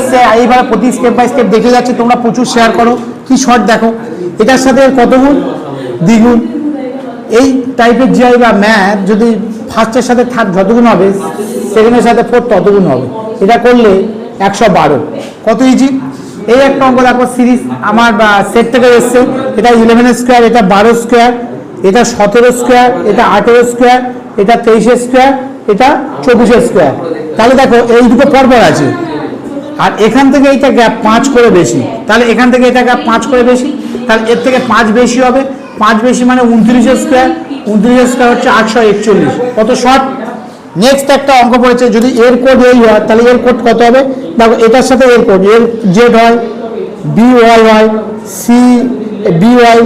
এসছে, এইভাবে প্রতি স্টেপ বাই স্টেপ দেখে যাচ্ছে, তোমরা প্রচুর শেয়ার করো। কি শর্ট দেখো, এটার সাথে কত গুণ, দ্বিগুণ। এই টাইপের জিআই বা ম্যাথ যদি ফার্স্টের সাথে থার্ড যতগুণ হবে, সেকেন্ডের সাথে ফোর্থ ততগুণ হবে। এটা করলে 112, কত ইজি। এই একটা অঙ্ক দেখো, সিরিজ আমার সেট থেকে এসছে, এটা 11 স্কোয়ার, এটা 12 স্কোয়ার, এটা 17 স্কোয়ার, এটা 18 স্কোয়ার, এটা 23 স্কোয়ার, এটা 24 স্কোয়ার। তাহলে দেখো এই দুটো পরপর আছে, আর এখান থেকে এইটা গ্যাপ 5 করে বেশি, তাহলে এখান থেকে এটা গ্যাপ 5 করে বেশি, তাহলে এর থেকে 5 বেশি হবে। 5 বেশি মানে 29 স্কোয়ার, 29 স্কোয়ার হচ্ছে 841। কত শর্ট। নেক্সট একটা অঙ্ক পড়েছে, যদি এর কোড এই হয় তাহলে এর কোড কত হবে, দেখো এটার সাথে এর কোড, এর জেড হয়, বি ওয়াই হয়, সি বি ওয়াই,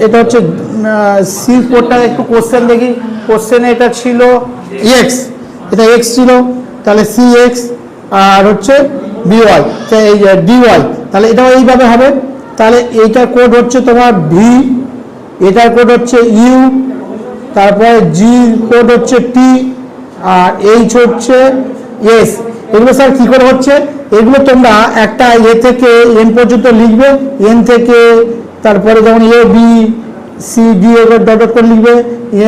এটা হচ্ছে সি কোডটা একটু কোশ্চেন দেখি। কোশ্চেনে এটা ছিল এক্স, এটা এক্স ছিল, তাহলে সি এক্স আর হচ্ছে বিওয়াই, এই ডিওয়াই, তাহলে এটাও এইভাবে হবে। তাহলে এইটার কোড হচ্ছে তোমার ভি, এটার কোড হচ্ছে ইউ, তারপরে জি কোড হচ্ছে টি, আর এইচ হচ্ছে এস। এগুলো স্যার কী করে হচ্ছে, এগুলো তোমরা একটা এ থেকে এন পর্যন্ত লিখবে, এন থেকে তারপরে যেমন এ বি সি ডি এগুলো ডট ডট করে লিখবে,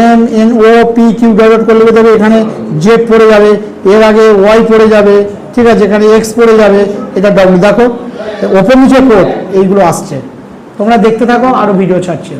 M N O P Q dot dot করে লিখবে, তবে এখানে জেড পড়ে যাবে, এর আগে ওয়াই পড়ে যাবে, ঠিক আছে, এখানে এক্স পড়ে যাবে, এটা ডব্লিউ। দেখো ওপর নিচে কোড এইগুলো আসছে, তোমরা দেখতে থাকো, আরও ভিডিও ছাড়ছি।